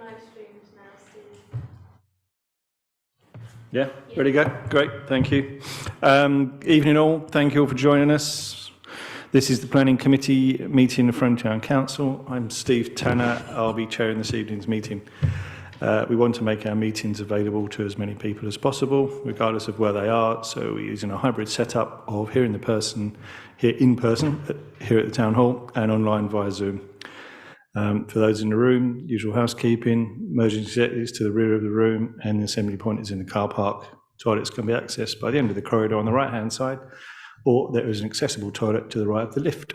live streams now, Steve. Yeah, ready to go? Great, thank you. Evening all, thank you all for joining us. This is the Planning Committee meeting of Frome Town Council. I'm Steve Tanner, I'll be chairing this evening's meeting. We want to make our meetings available to as many people as possible, regardless of where they are, so we're using a hybrid setup of here in person here at the Town Hall and online via Zoom. For those in the room, usual housekeeping, emergency exits to the rear of the room and the assembly point is in the car park. Toilets can be accessed by the end of the corridor on the right-hand side, or there is an accessible toilet to the right of the lift.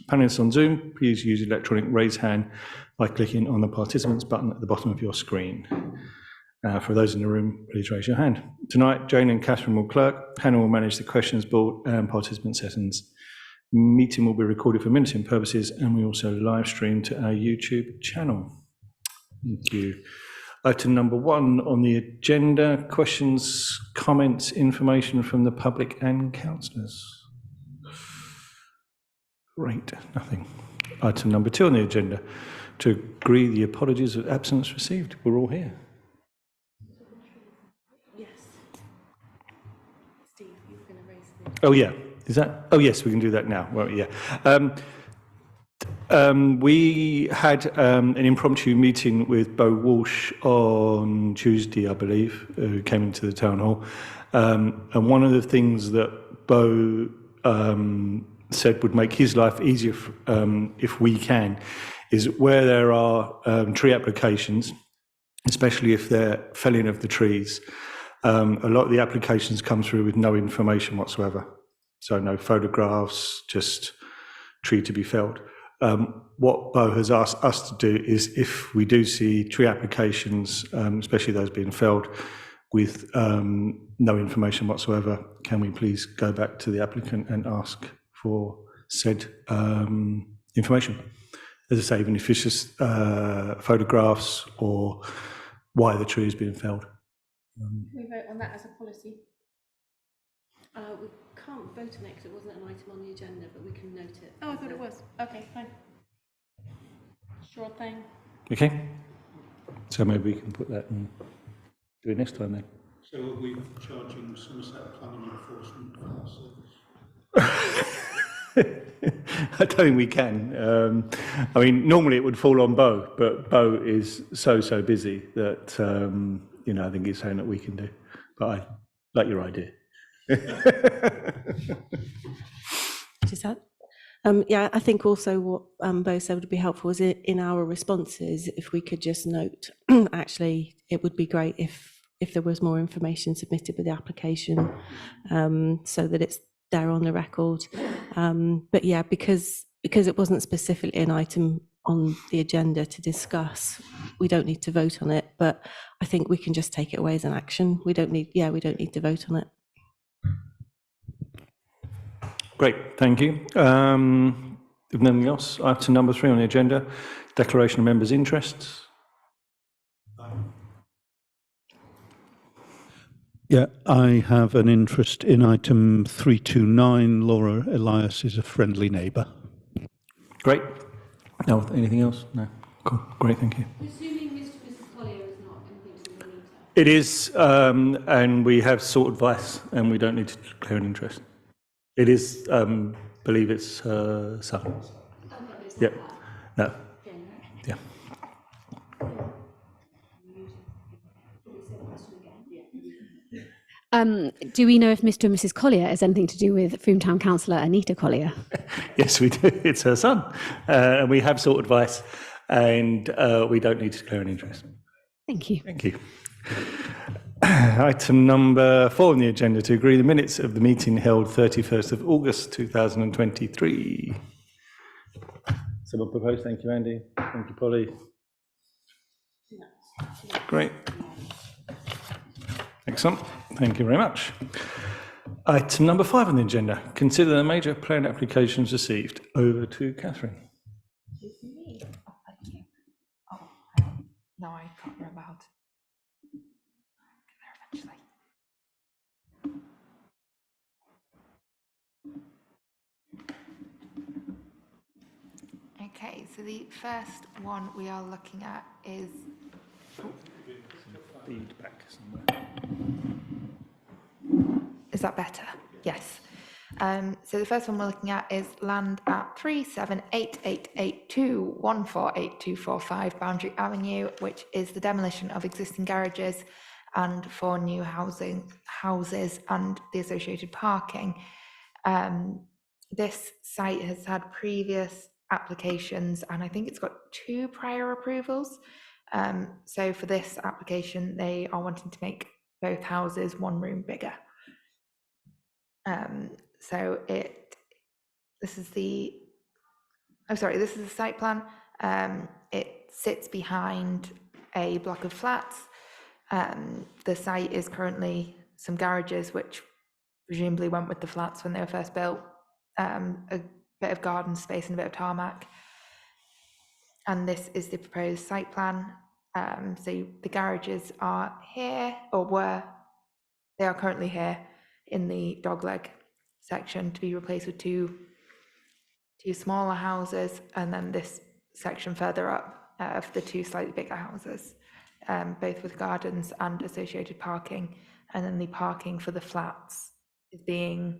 Panelists on Zoom, please use electronic raise hand by clicking on the participants button at the bottom of your screen. For those in the room, please raise your hand. Tonight, Jane and Catherine will clerk, Hannah will manage the questions board and participant sessions. Meeting will be recorded for minuting purposes and we also live stream to our YouTube channel. Thank you. Item number 1 on the agenda, questions, comments, information from the public and councillors. Great, nothing. Item number 2 on the agenda, to agree the apologies of absence received. We're all here. Yes. Steve, you're going to raise the... Oh yeah. Is that? Oh yes, we can do that now. Well, yeah. We had an impromptu meeting with Bo Walsh on Tuesday, I believe, who came into the town hall. And one of the things that Bo said would make his life easier if we can is where there are tree applications, especially if they're felling of the trees, a lot of the applications come through with no information whatsoever. So no photographs, just tree to be felled. What Bo has asked us to do is if we do see tree applications, especially those being felled with no information whatsoever, can we please go back to the applicant and ask for said information? As I say, even if it's just photographs or why the tree is being felled. Can we vote on that as a policy? We can't vote on it because it wasn't an item on the agenda, but we can note it. Oh, I thought it was. Okay, fine. Sure thing. Okay. So maybe we can put that and do it next time then. So are we charging Somerset Planning Enforcement for that service? I don't think we can. I mean, normally it would fall on Bo, but Bo is so busy that, you know, I think it's something that we can do. But I like your idea. Just that. Yeah, I think also what Bo said would be helpful is in our responses, if we could just note, actually, it would be great if there was more information submitted with the application, so that it's there on the record. But yeah, because it wasn't specifically an item on the agenda to discuss, we don't need to vote on it. But I think we can just take it away as an action. We don't need to vote on it. Great, thank you. If nothing else, item number 3 on the agenda, declaration of members' interests. Yeah, I have an interest in item 329. Laura Elias is a friendly neighbour. Great. No, anything else? No. Cool. Great, thank you. Presuming Mr. and Mrs. Collier is not anything to do with It is, and we have sought advice, and we don't need to declare an interest. It is, believe it's her son. Yep. No. Yeah. Do we know if Mr. and Mrs. Collier has anything to do with Frome Town Councillor Anita Collier? Yes, we do. It's her son. And we have sought advice, and we don't need to declare an interest. Thank you. Thank you. Item number 4 on the agenda, to agree the minutes of the meeting held 31st of August 2023. Someone propose? Thank you, Andy. Thank you, Polly. Great. Excellent. Thank you very much. Item number 5 on the agenda, consider the major plan applications received. Over to Catherine. No, I can't remember how to. Get there eventually. Okay, so the first one we are looking at is Feedback somewhere. Is that better? Yes. So the first one we're looking at is land at 378882148245 Boundary Avenue, which is the demolition of existing garages and for new houses and the associated parking. This site has had previous applications and I think it's got 2 prior approvals. So for this application, they are wanting to make both houses 1 room bigger. So this is the site plan. It sits behind a block of flats. The site is currently some garages, which presumably went with the flats when they were first built, a bit of garden space and a bit of tarmac. And this is the proposed site plan. So the garages are here, or they are currently here in the dogleg section, to be replaced with two smaller houses, and then this section further up for the 2 slightly bigger houses, both with gardens and associated parking. And then the parking for the flats is being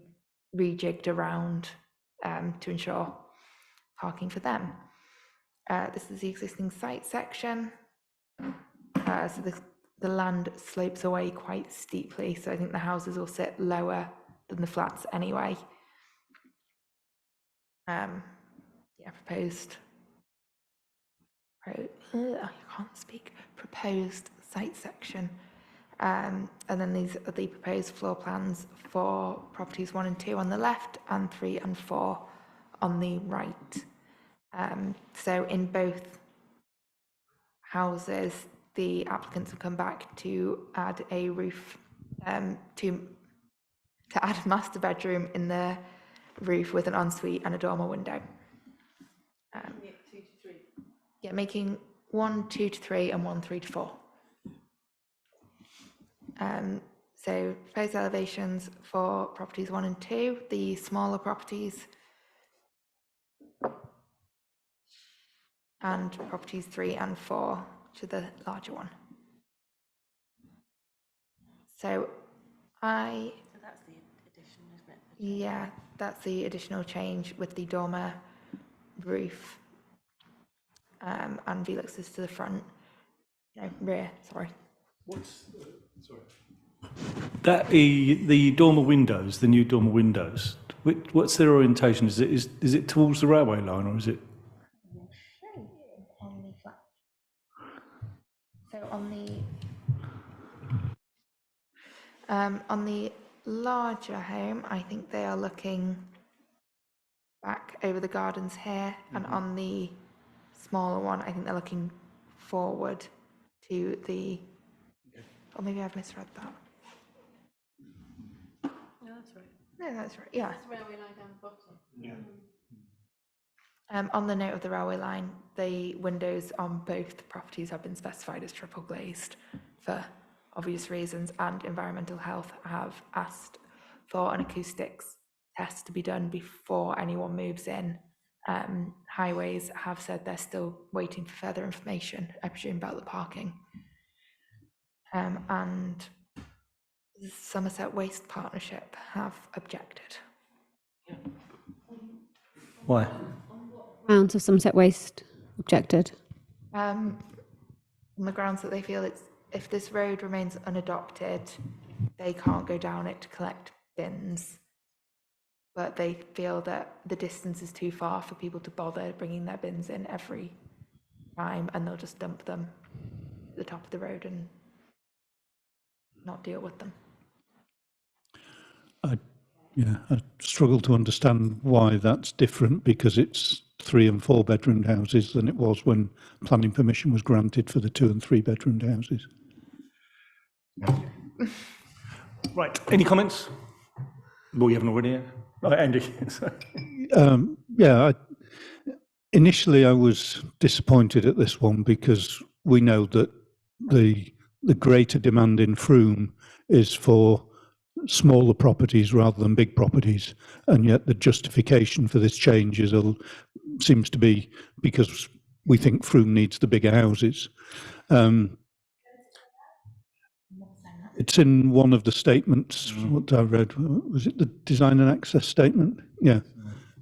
rejigged around to ensure parking for them. This is the existing site section. So the land slopes away quite steeply, so I think the houses will sit lower than the flats anyway. Proposed site section. And then these are the proposed floor plans for properties 1 and 2 on the left and 3 and 4 on the right. So in both houses, the applicants have come back to add a roof, to add a master bedroom in the roof with an ensuite and a dormer window. 2 to 3. Yeah, making 1 2 to 3 and 1 3 to 4. So proposed elevations for properties 1 and 2, the smaller properties, and properties 3 and 4 to the larger one. So That's the addition, isn't it? yeah, that's the additional change with the dormer roof, and Veluxes to the front, rear, sorry. That the dormer windows, the new dormer windows. What's their orientation? Is it towards the railway line, or is it? On the flat. So on the larger home, I think they are looking back over the gardens here, and on the smaller one, I think they're looking forward to the. Or maybe I've misread that. No, that's right. No, that's right. Yeah. It's the railway line down the bottom. Yeah. On the note of the railway line, the windows on both properties have been specified as triple glazed for obvious reasons, and Environmental Health have asked for an acoustics test to be done before anyone moves in. Highways have said they're still waiting for further information, I presume, about the parking. And the Somerset Waste Partnership have objected. Why? Grounds of Somerset Waste objected. On the grounds that they feel if this road remains unadopted, they can't go down it to collect bins. But they feel that the distance is too far for people to bother bringing their bins in every time, and they'll just dump them at the top of the road and not deal with them. I struggle to understand why that's different, because it's 3 and 4 bedroomed houses than it was when planning permission was granted for the 2 and 3 bedroomed houses. Right. Any comments? Well, you haven't already. Right, Andy. Initially I was disappointed at this one because we know that the greater demand in Frome is for smaller properties rather than big properties, and yet the justification for this change seems to be because we think Frome needs the bigger houses. It's in one of the statements, what I read, was it the design and access statement? Yeah.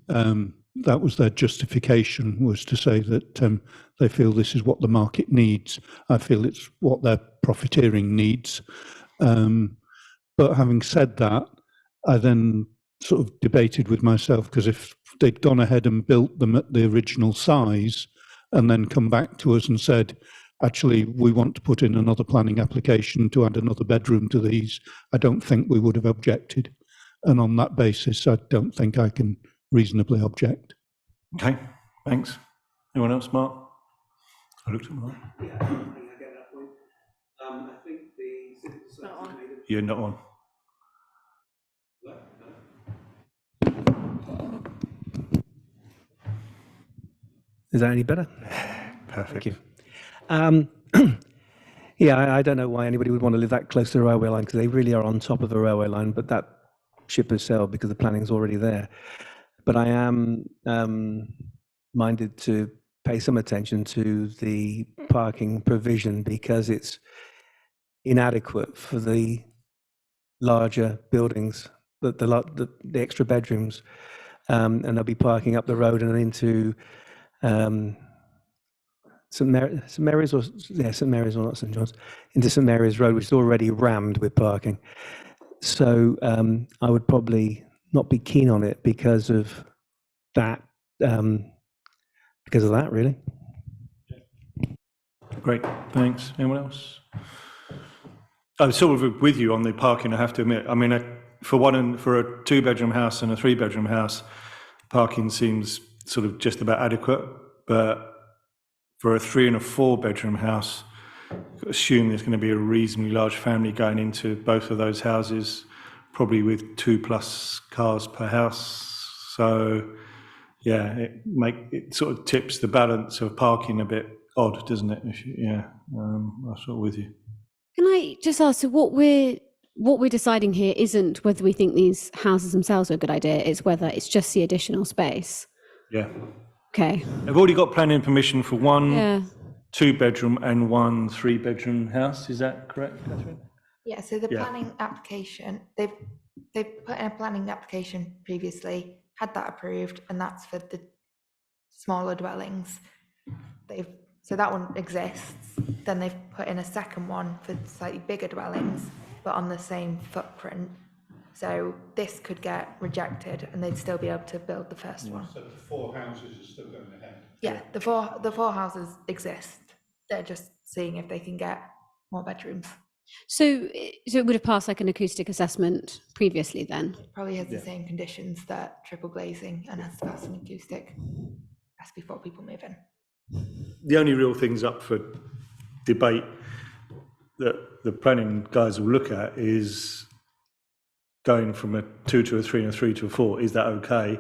That was their justification, was to say that they feel this is what the market needs. I feel it's what their profiteering needs. But having said that, I then sort of debated with myself, because if they'd gone ahead and built them at the original size and then come back to us and said, actually, we want to put in another planning application to add another bedroom to these, I don't think we would have objected. And on that basis, I don't think I can reasonably object. Okay, thanks. Anyone else, Mark? I looked at Mark. Yeah, I think I get that point. I think the civil society made a... You're not on. Is that any better? Perfect. Thank you. Yeah, I don't know why anybody would want to live that close to the railway line, because they really are on top of a railway line, but that ship has sailed because the planning is already there. But I am minded to pay some attention to the parking provision, because it's inadequate for the larger buildings, the extra bedrooms, and they'll be parking up the road and into St Mary's or not St John's, into St Mary's Road, which is already rammed with parking. So I would probably not be keen on it because of that. Really. Great, thanks. Anyone else? I'm sort of with you on the parking, I have to admit. I mean, for a 2-bedroom house and a 3-bedroom house, parking seems sort of just about adequate. But for a 3 and a 4-bedroom house, assume there's going to be a reasonably large family going into both of those houses, probably with 2+ cars per house. So, yeah, it sort of tips the balance of parking a bit odd, doesn't it? I'm sort of with you. Can I just ask, so what we're deciding here isn't whether we think these houses themselves are a good idea, it's whether it's just the additional space. Yeah. Okay. They've already got planning permission for one Yeah. 2-bedroom and one 3-bedroom house. Is that correct, Catherine? Yeah, so the Yeah. planning application, they've put in a planning application previously, had that approved, and that's for the smaller dwellings. So that one exists. Then they've put in a second one for slightly bigger dwellings, but on the same footprint. So this could get rejected, and they'd still be able to build the first one. So the 4 houses are still going ahead? Yeah, the four houses exist. They're just seeing if they can get more bedrooms. So it would have passed like an acoustic assessment previously then? Probably has the same conditions that triple glazing, and has to pass an acoustic. That's before people move in. The only real things up for debate that the planning guys will look at is going from a 2 to a 3 and a 3 to a 4. Is that okay?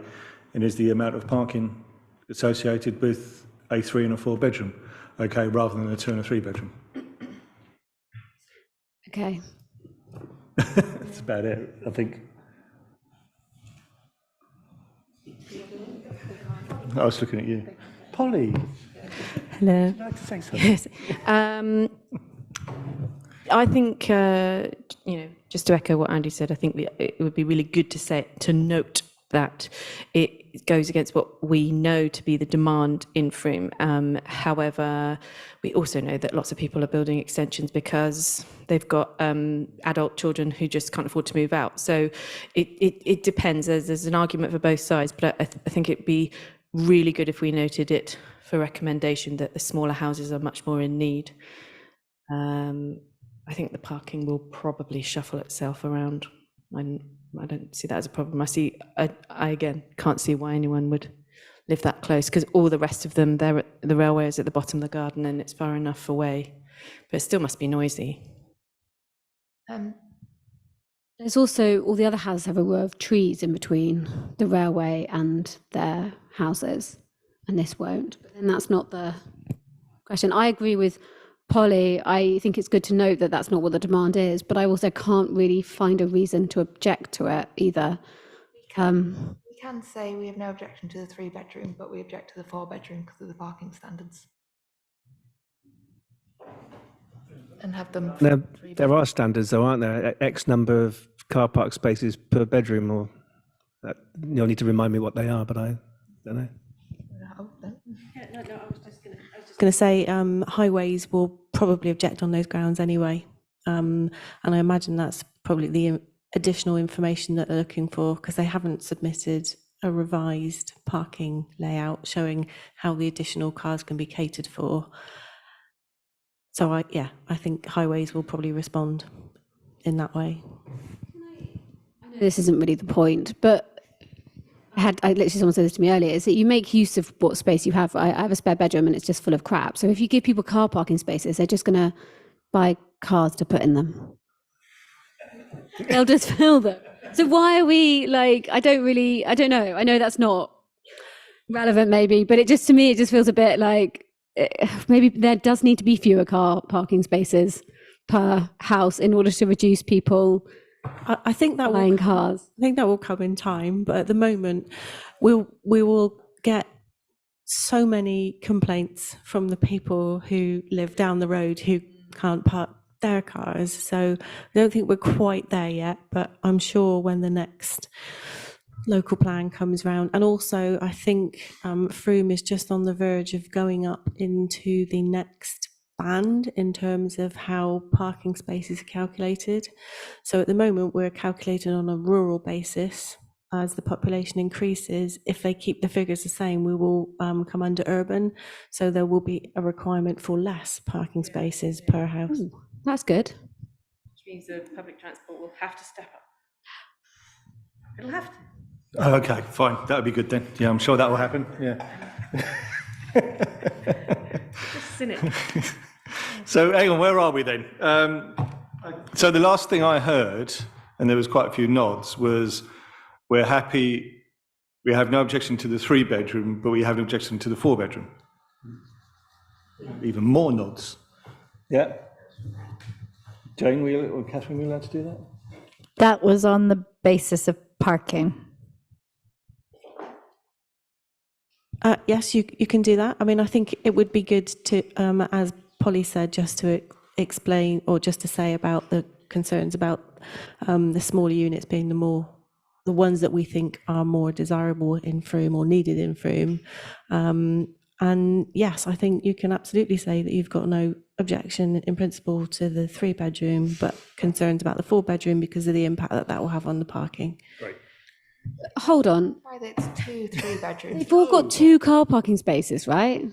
And is the amount of parking associated with a 3 and a 4-bedroom okay, rather than a 2 and a 3-bedroom? Okay. That's about it, I think. I was looking at you. Polly. Hello. I'd like to say something. Yes. I think, just to echo what Andy said, I think it would be really good to note that it goes against what we know to be the demand in Frome. However, we also know that lots of people are building extensions because they've got adult children who just can't afford to move out. So it depends. There's an argument for both sides, but I think it'd be really good if we noted it for recommendation that the smaller houses are much more in need. I think the parking will probably shuffle itself around. I don't see that as a problem. I again can't see why anyone would live that close, because all the rest of them, the railway is at the bottom of the garden and it's far enough away, but it still must be noisy. There's also, all the other houses have a row of trees in between the railway and their houses, and this won't. But then that's not the question. I agree with Polly. I think it's good to note that that's not what the demand is, but I also can't really find a reason to object to it either. We can say we have no objection to the 3-bedroom, but we object to the 4-bedroom because of the parking standards. And have them. Now, there are standards though, aren't there? X number of car park spaces per bedroom, or you'll need to remind me what they are, but I don't know. Yeah, no, I was just going Going to say highways will probably object on those grounds anyway, and I imagine that's probably the additional information that they're looking for, because they haven't submitted a revised parking layout showing how the additional cars can be catered for. So I think highways will probably respond in that way. This isn't really the point, but I literally, someone said this to me earlier, is that you make use of what space you have. I have a spare bedroom and it's just full of crap. So if you give people car parking spaces, they're just going to buy cars to put in them. They'll just fill them. So why are we like, I don't know. I know that's not relevant maybe, but to me, it just feels a bit like maybe there does need to be fewer car parking spaces per house in order to reduce people I think that buying cars. I think that will come in time, but at the moment, we will get so many complaints from the people who live down the road who can't park their cars. So I don't think we're quite there yet, but I'm sure when the next local plan comes round, and also I think Frome is just on the verge of going up into the next band in terms of how parking spaces are calculated. So at the moment we're calculated on a rural basis. As the population increases, if they keep the figures the same, we will come under urban. So there will be a requirement for less parking spaces per house. Ooh, that's good. Which means the public transport will have to step up. It'll have to. Oh, okay, fine. That would be good then. Yeah, I'm sure that will happen. Yeah. Just cynic. So hang on, where are we then? So the last thing I heard, and there was quite a few nods, was we're happy, we have no objection to the 3-bedroom, but we have an objection to the 4-bedroom. Even more nods. Yeah. Jane, or Catherine, were you allowed to do that? That was on the basis of parking. Yes, you can do that. I mean, I think it would be good to, as Polly said, just to explain or just to say about the concerns about the smaller units being the ones that we think are more desirable in Frome or needed in Frome. And yes, I think you can absolutely say that you've got no objection in principle to the 3-bedroom, but concerns about the 4-bedroom because of the impact that will have on the parking. Great. Hold on. Right, it's 2 3-bedrooms. They've all got 2 car parking spaces, right?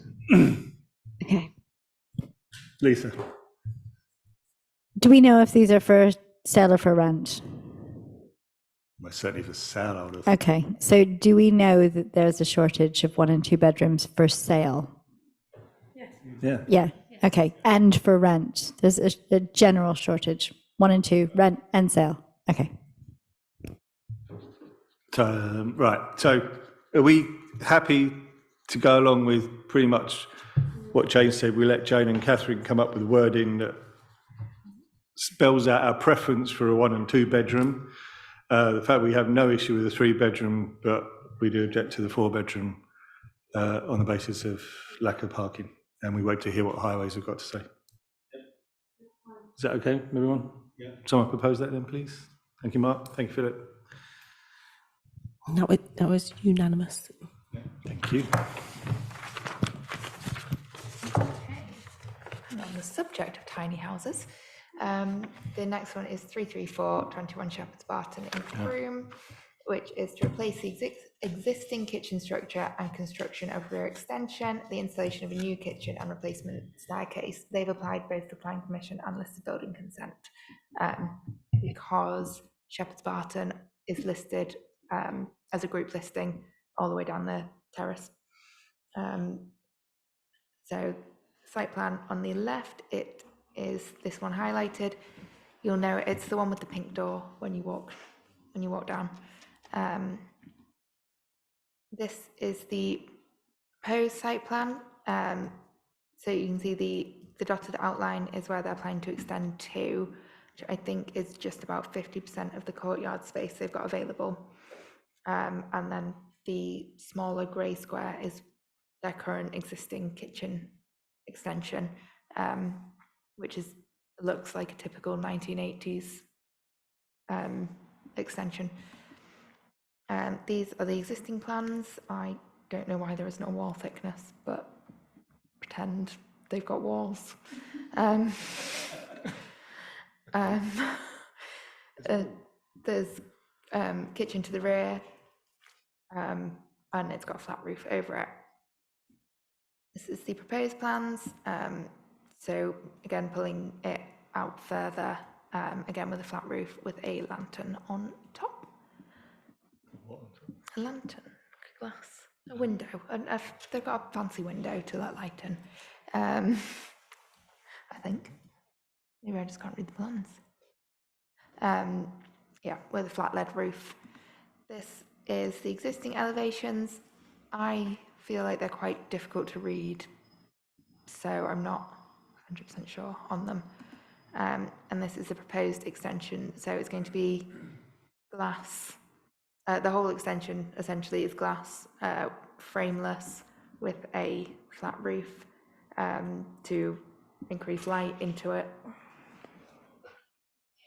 Okay. Lisa. Do we know if these are for sale or for rent? Well, certainly for sale, I would have. Okay, so do we know that there's a shortage of 1 and 2 bedrooms for sale? Yeah. Yeah, okay, and for rent? There's a general shortage, 1 and 2, rent and sale. Okay. Right, so are we happy to go along with pretty much what Jane said? We let Jane and Catherine come up with wording that spells out our preference for a 1 and 2 bedroom. The fact we have no issue with a 3-bedroom, but we do object to the 4-bedroom on the basis of lack of parking. And we wait to hear what highways have got to say. Is that okay, everyone? Yeah. Someone propose that then, please? Thank you, Mark. Thank you, Philip. That was unanimous. Thank you. And on the subject of tiny houses, the next one is 334 21 Shepherd's Barton in Frome, which is to replace the existing kitchen structure and construction of rear extension, the installation of a new kitchen and replacement staircase. They've applied both for planning permission and listed building consent because Shepherd's Barton is listed as a group listing all the way down the terrace. So site plan on the left, it is this one highlighted. You'll know it's the one with the pink door when you walk down. This is the proposed site plan. So you can see the dotted outline is where they're planning to extend to, which I think is just about 50% of the courtyard space they've got available. And then the smaller grey square is their current existing kitchen extension, which is looks like a typical 1980s extension. These are the existing plans. I don't know why there is no wall thickness, but pretend they've got walls. There's kitchen to the rear, and it's got a flat roof over it. This is the proposed plans. So again, pulling it out further, again with a flat roof with a lantern on top. A lantern, glass, a window. They've got a fancy window to let light in. I think. Maybe I just can't read the plans. Yeah, with a flat lead roof. This is the existing elevations. I feel like they're quite difficult to read, so I'm not 100% sure on them. And this is a proposed extension, so it's going to be glass. The whole extension essentially is glass, frameless, with a flat roof to increase light into it.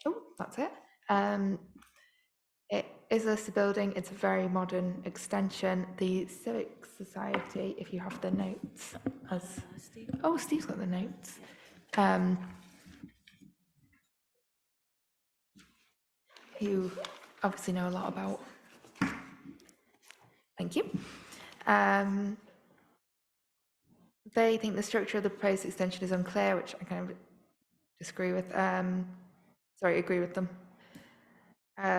Oh, that's it. It is a listed building. It's a very modern extension. The Civic Society, if you have the notes, oh, Steve's got the notes. You obviously know a lot about. Thank you. They think the structure of the proposed extension is unclear, which I kind of disagree with. Agree with them.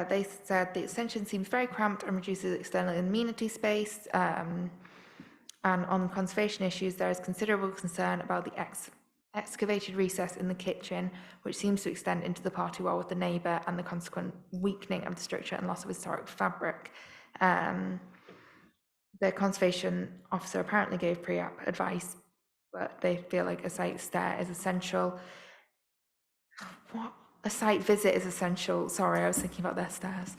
They said the extension seems very cramped and reduces external amenity space. And on conservation issues, there is considerable concern about the excavated recess in the kitchen, which seems to extend into the party wall with the neighbour, and the consequent weakening of the structure and loss of historic fabric. The conservation officer apparently gave pre-app advice, but they feel like a site stair is essential. What? A site visit is essential. Sorry, I was thinking about their stairs.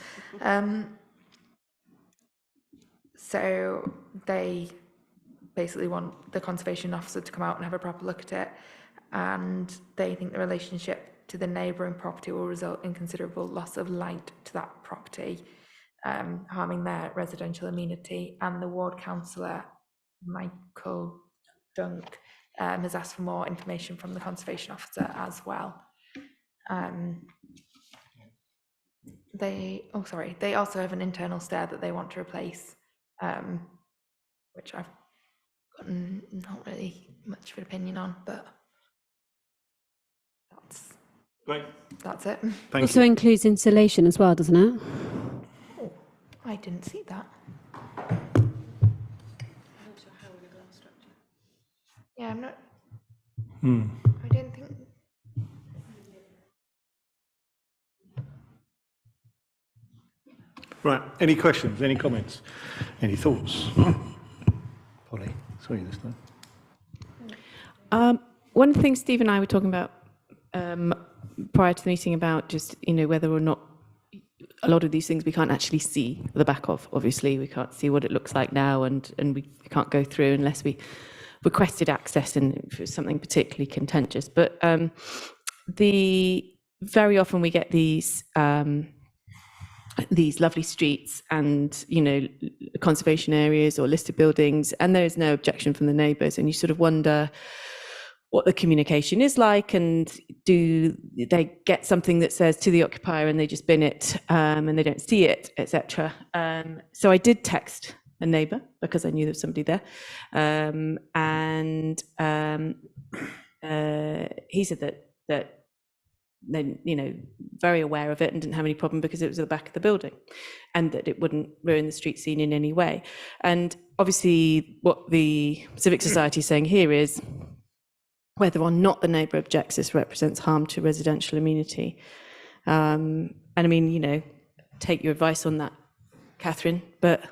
So they basically want the conservation officer to come out and have a proper look at it, and they think the relationship to the neighbouring property will result in considerable loss of light to that property, harming their residential amenity. And the ward councillor, Michael Dunk, has asked for more information from the conservation officer as well. They also have an internal stair that they want to replace, which I've gotten not really much of an opinion on, but that's it. Thank Also you. includes insulation as well, doesn't it? Oh, I didn't see that. I'm not sure how in a glass structure. Yeah, I'm not. Hmm. I didn't think. Right, any questions, any comments, any thoughts? Polly, sorry this time. One of the things Steve and I were talking about prior to the meeting about just, whether or not a lot of these things we can't actually see the back of. Obviously, we can't see what it looks like now, and we can't go through unless we requested access and if it was something particularly contentious. But very often we get these lovely streets and, conservation areas or listed buildings, and there is no objection from the neighbours, and you sort of wonder what the communication is like, and do they get something that says to the occupier and they just bin it and they don't see it, etc. So I did text a neighbour because I knew there was somebody there, and he said that then, very aware of it and didn't have any problem because it was at the back of the building, and that it wouldn't ruin the street scene in any way. And obviously what the Civic Society is saying here is whether or not the neighbour objects, this represents harm to residential amenity. And I mean, take your advice on that, Catherine, but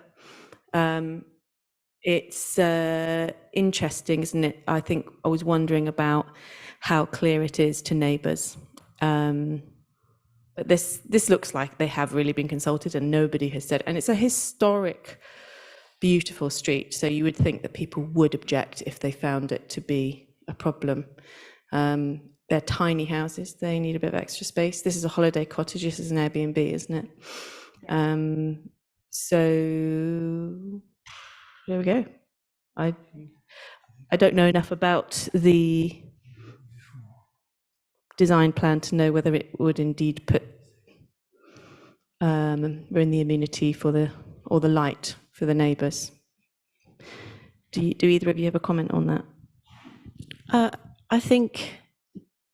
it's interesting, isn't it? I think I was wondering about how clear it is to neighbours. But this looks like they have really been consulted and nobody has said, and it's a historic, beautiful street, so you would think that people would object if they found it to be a problem. they're tiny houses. They need a bit of extra space. This is a holiday cottage. This is an Airbnb, isn't it? So there we go. I don't know enough about the design plan to know whether it would indeed put ruin the amenity for the light for the neighbours. Do either of you have a comment on that? I think,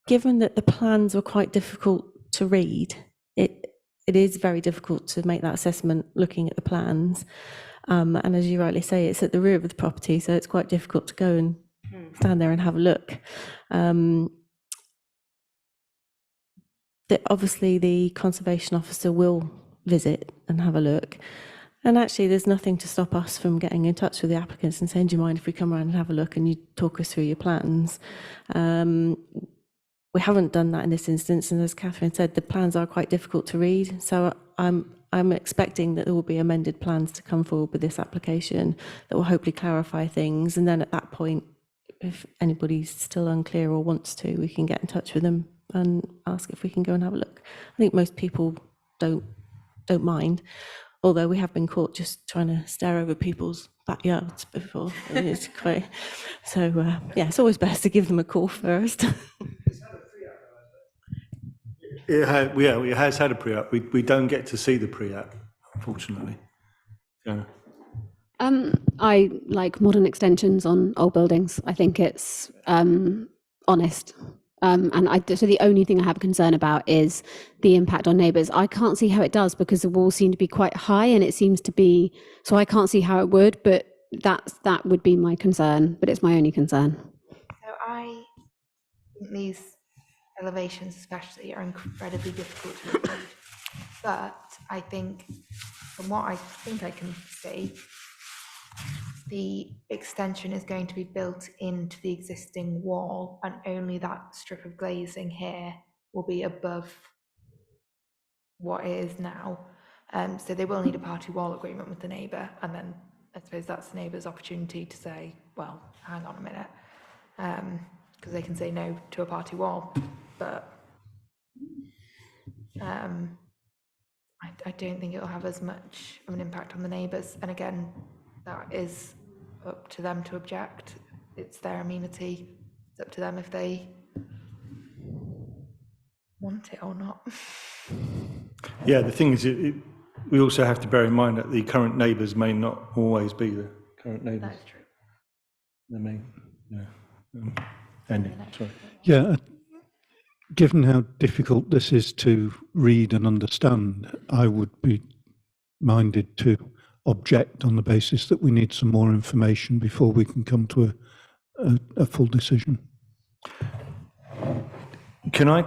given that the plans were quite difficult to read, it is very difficult to make that assessment looking at the plans. And as you rightly say, it's at the rear of the property, so it's quite difficult to go and stand there and have a look. Obviously, the conservation officer will visit and have a look. And actually, there's nothing to stop us from getting in touch with the applicants and saying, do you mind if we come around and have a look and you talk us through your plans? We haven't done that in this instance, and as Catherine said, the plans are quite difficult to read. So I'm expecting that there will be amended plans to come forward with this application that will hopefully clarify things. And then at that point, if anybody's still unclear or wants to, we can get in touch with them and ask if we can go and have a look. I think most people don't mind, although we have been caught just trying to stare over people's backyards before. It's quite, so yeah, it's always best to give them a call first. It has had a pre-app. We don't get to see the pre-app, unfortunately. Yeah. I like modern extensions on old buildings. I think it's honest. So the only thing I have a concern about is the impact on neighbours. I can't see how it does because the walls seem to be quite high, and it seems to be, so I can't see how it would, but that would be my concern, but it's my only concern. So I think these elevations especially are incredibly difficult to read, but I think from what I think I can see, the extension is going to be built into the existing wall, and only that strip of glazing here will be above what it is now. So they will need a party wall agreement with the neighbour, and then I suppose that's the neighbour's opportunity to say, well, hang on a minute, because they can say no to a party wall, but I don't think it'll have as much of an impact on the neighbours. And again, that is up to them to object. It's their amenity. It's up to them if they want it or not. Yeah, the thing is, we also have to bear in mind that the current neighbours may not always be the current neighbours. That's true. They may, yeah. Andy, sorry. Yeah, given how difficult this is to read and understand, I would be minded to object on the basis that we need some more information before we can come to a full decision. Can I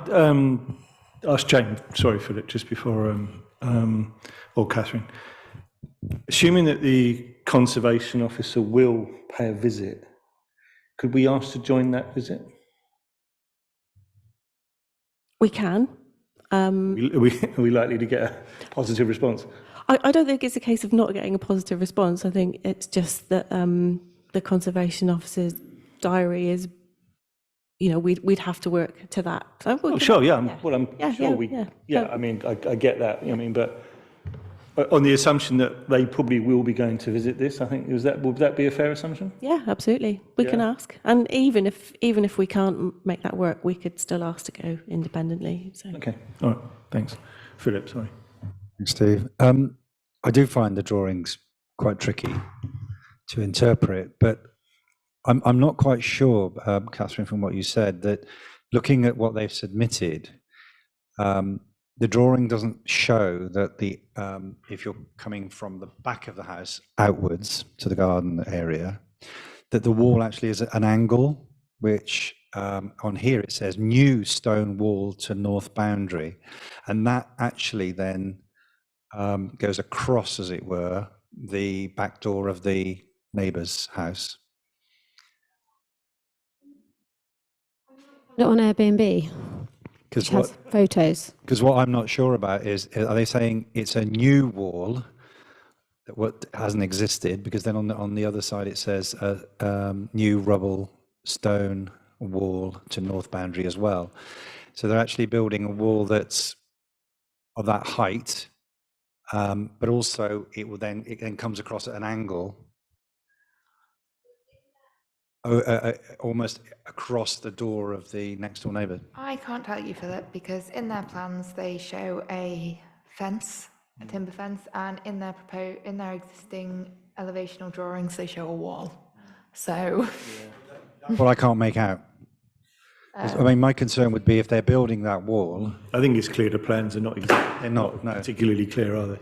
ask Jane, sorry Philip, just before, or Catherine, assuming that the conservation officer will pay a visit, could we ask to join that visit? We can. Are we likely to get a positive response? I don't think it's a case of not getting a positive response. I think it's just that the conservation officer's diary is, we'd have to work to that. So Sure, yeah. I mean, I get that. I mean, but on the assumption that they probably will be going to visit this, I think, would that be a fair assumption? Yeah, absolutely. We can ask, and even if we can't make that work, we could still ask to go independently. So. Okay, all right, thanks. Philip, sorry. Thanks, Steve. I do find the drawings quite tricky to interpret, but I'm not quite sure, Catherine, from what you said, that looking at what they've submitted, the drawing doesn't show that if you're coming from the back of the house outwards to the garden area, that the wall actually is at an angle, which on here it says new stone wall to north boundary, and that actually then goes across, as it were, the back door of the neighbour's house. Not on Airbnb. Which has photos. Because what I'm not sure about is, are they saying it's a new wall that what hasn't existed? Because then on the other side it says new rubble stone a wall to north boundary as well. So they're actually building a wall that's of that height, but also it then comes across at an angle, almost across the door of the next door neighbour. I can't tell you, Philip, because in their plans, they show a fence, a timber fence, and in their existing elevational drawings, they show a wall. So, Well, I can't make out. I mean, my concern would be if they're building that wall. I think it's clear the plans are not They're not, no. particularly clear, are they?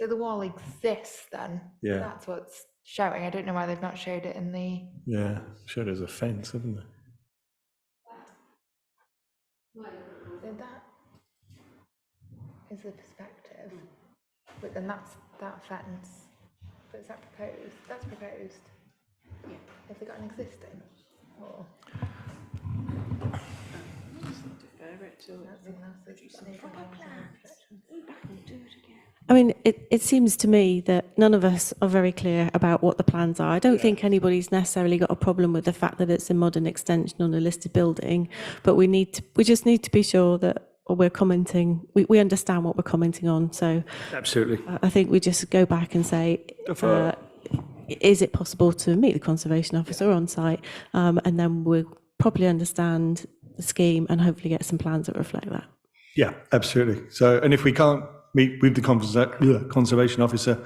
so the wall exists then? Yeah. That's what's showing. I don't know why they've not showed it in the... Yeah, showed as a fence, haven't they? So that is the perspective, but then that's that fence. But is that proposed? That's proposed. Yeah. Have they got an existing? Or I mean, it seems to me that none of us are very clear about what the plans are. I don't think anybody's necessarily got a problem with the fact that it's a modern extension on a listed building, but we just need to be sure that we're commenting, we understand what we're commenting on. So Absolutely. I think we just go back and say, is it possible to meet the conservation officer on site? And then we'll properly understand the scheme and hopefully get some plans that reflect that. Yeah, absolutely. So, and if we can't meet with the conservation officer,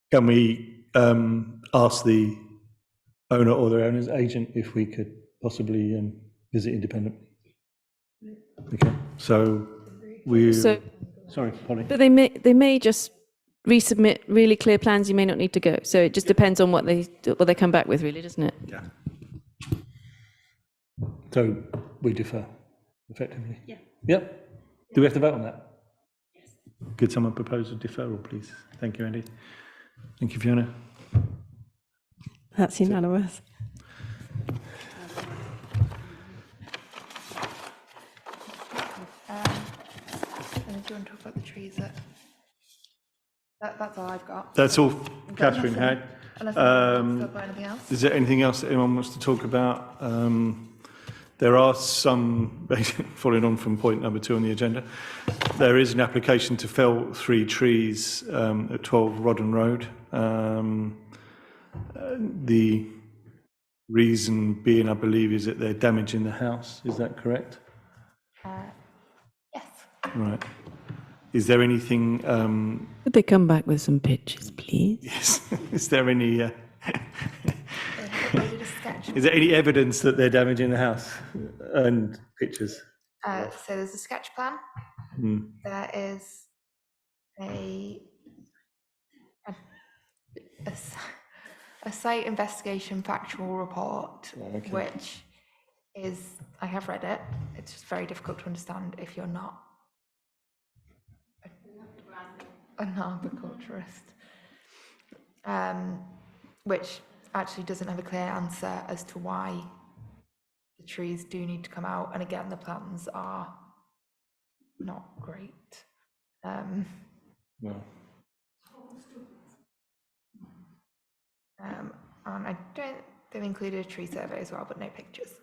can we ask the owner or the owner's agent if we could possibly visit independently? Okay, so sorry, Polly. But they may just resubmit really clear plans. You may not need to go. So it just depends on what they come back with, really, doesn't it? Yeah. So we defer, effectively. Yeah. Yep. Do we have to vote on that? Yes. Could someone propose a deferral, please? Thank you, Andy. Thank you, Fiona. That's unanimous. and do you want to talk about the trees that's all I've got. That's all Catherine had. Unless anyone wants to talk about anything else. Is there anything else that anyone wants to talk about? There are some, following on from point number 2 on the agenda, there is an application to fell 3 trees at 12 Rodden Road. The reason being, I believe, is that they're damaging the house. Is that correct? Yes. Right. Is there anything... Could they come back with some pictures, please? Yes. Is there any... They did a sketch. Is there any evidence that they're damaging the house and pictures? So there's a sketch plan. There is a site investigation factual report, which is, I have read it. It's just very difficult to understand if you're not an arboriculturist, which actually doesn't have a clear answer as to why the trees do need to come out. And again, the plans are not great. And I don't, they've included a tree survey as well, but no pictures.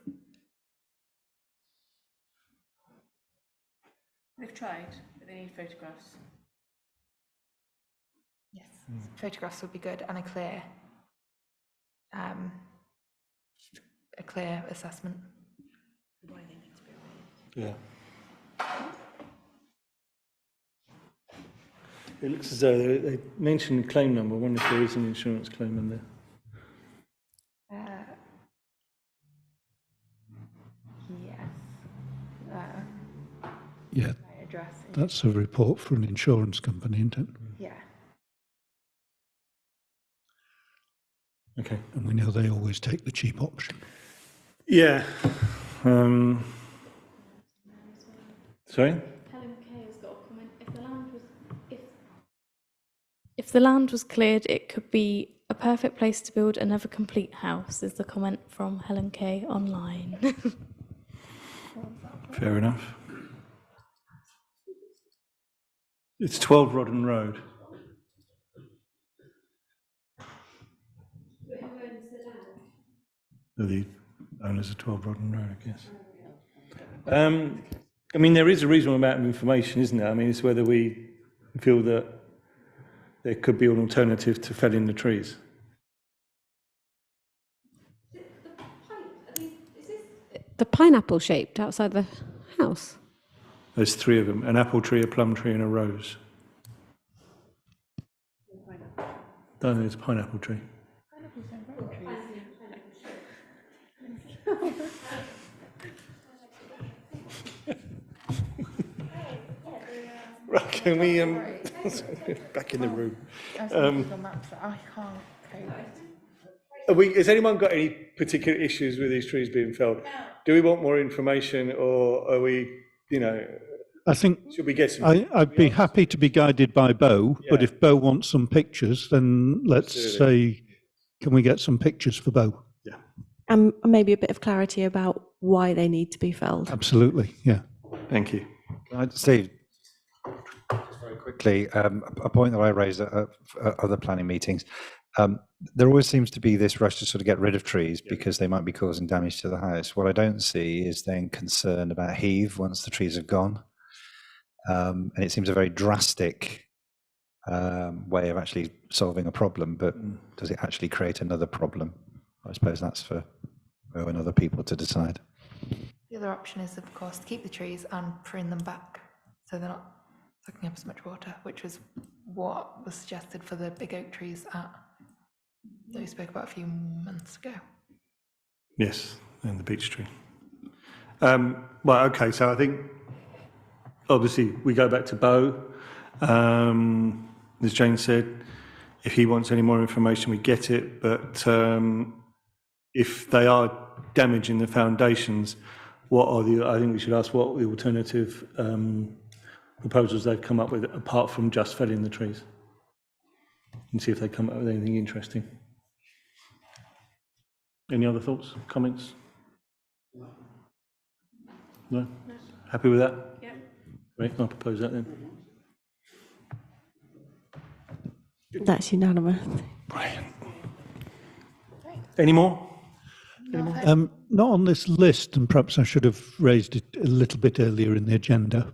They've tried, but they need photographs. Yes, photographs would be good, and a clear assessment. Yeah. It looks as though they mentioned claim number. I wonder if there is an insurance claim in there. Yeah, Address. that's a report for an insurance company, isn't it? Yeah. Okay. And we know they always take the cheap option. Yeah. Sorry? Helen Kay has got a comment. If the land was cleared, it could be a perfect place to build another complete house, is the comment from Helen Kay online. Fair enough. It's 12 Rodden Road. The owners of 12 Rodden Road, I guess. I mean, there is a reasonable amount of information, isn't there? I mean, it's whether we feel that there could be an alternative to felling the trees. The pineapple shaped outside the house. There's 3 of them, an apple tree, a plum tree and a rose. No, there's a pineapple tree. Right, can we, back in the room. Has anyone got any particular issues with these trees being felled? Do we want more information, or are we, you know, I think should we get some? I'd be happy to be guided by Bo, but Yeah. if Bo wants some pictures, then let's Absolutely. say, can we get some pictures for Bo? And maybe a bit of clarity about why they need to be felled. Absolutely, yeah. Thank you. Steve, just very quickly, a point that I raised at other planning meetings. There always seems to be this rush to sort of get rid of trees because they might be causing damage to the house. What I don't see is then concern about heave once the trees have gone. And it seems a very drastic way of actually solving a problem, but does it actually create another problem? I suppose that's for Bo and other people to decide. The other option is, of course, to keep the trees and prune them back so they're not sucking up as much water, which was what was suggested for the big oak trees that we spoke about a few months ago. Yes, and the beech tree. Well, okay, so I think obviously we go back to Bo. As Jane said, if he wants any more information, we get it. But if they are damaging the foundations, what are the? I think we should ask what the alternative proposals they've come up with apart from just felling the trees, and see if they come up with anything interesting. Any other thoughts, comments? No? Happy with that? Yeah. Great, I'll propose that then. That's unanimous. Brilliant. Any more? Not on this list, and perhaps I should have raised it a little bit earlier in the agenda.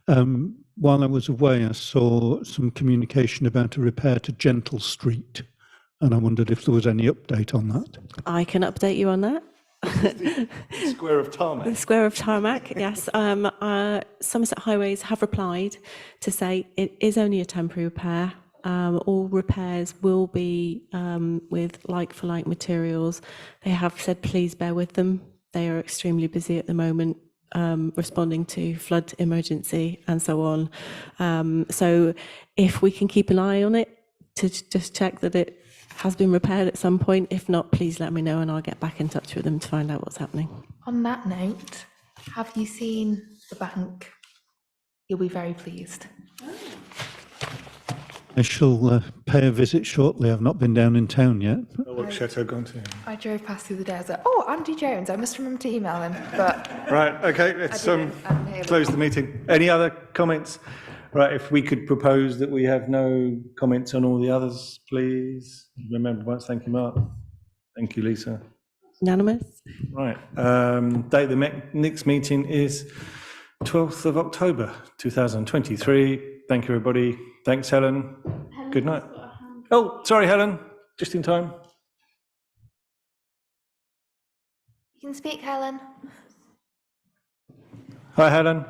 While I was away, I saw some communication about a repair to Gentle Street, and I wondered if there was any update on that. I can update you on that. Square of tarmac. The Square of Tarmac, yes. Somerset Highways have replied to say it is only a temporary repair. All repairs will be with like-for-like materials. They have said please bear with them. They are extremely busy at the moment, responding to flood emergency and so on. So if we can keep an eye on it to just check that it has been repaired at some point. If not, please let me know and I'll get back in touch with them to find out what's happening. On that note, have you seen the bank? You'll be very pleased. I shall pay a visit shortly. I've not been down in town yet. What chateau gone to? I drove past the other day. I was like, oh, Andy Jones. I must remember to email him. But Right, okay, let's I didn't, close the meeting. Any other comments? Right, if we could propose that we have no comments on all the others, please. Remember once, thank you, Mark. Thank you, Lisa. Unanimous? Right, date of the next meeting is 12th of October 2023. Thank you, everybody. Thanks, Helen. Good night. Oh, sorry, Helen, just in time. you can speak, Helen. Hi, Helen.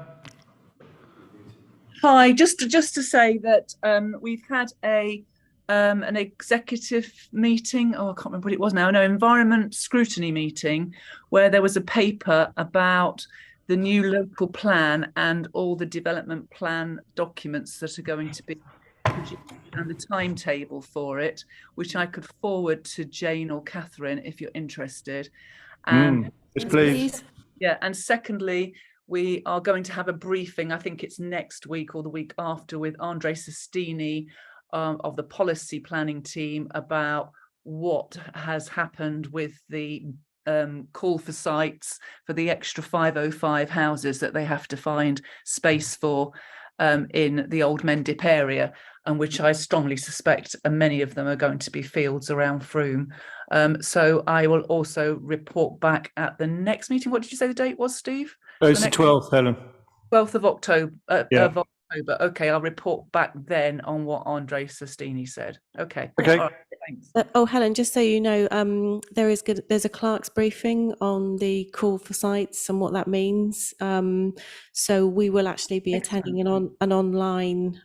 Hi, just to say that we've had an executive meeting, I can't remember what it was now, environment scrutiny meeting, where there was a paper about the new local plan and all the development plan documents that are going to be produced and the timetable for it, which I could forward to Jane or Catherine if you're interested. And Yes, please. yeah, and secondly, we are going to have a briefing, I think it's next week or the week after, with Andre Sestini of the policy planning team about what has happened with the call for sites for the extra 505 houses that they have to find space for. in the old Mendip area, and which I strongly suspect many of them are going to be fields around Frome. So I will also report back at the next meeting. What did you say the date was, Steve? It's the next- 12th, Helen. 12th of October. Yeah. Of October. Okay, I'll report back then on what Andre Sestini said. Okay. Okay. All right, thanks. Helen, just so you know, there's a clerk's briefing on the call for sites and what that means. So we will actually be attending an online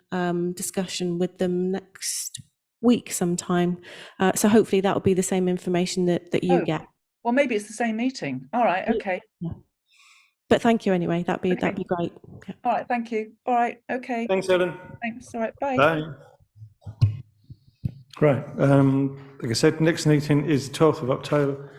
discussion with them next week sometime. So hopefully that will be the same information that you Oh. get. Well, maybe it's the same meeting. All right. Okay. But thank you anyway. That'd be Okay. great. Yeah. All right. Thank you. All right. Okay. Thanks, Helen. Thanks. All right. Bye. Bye. Right. Like I said, next meeting is 12th of October.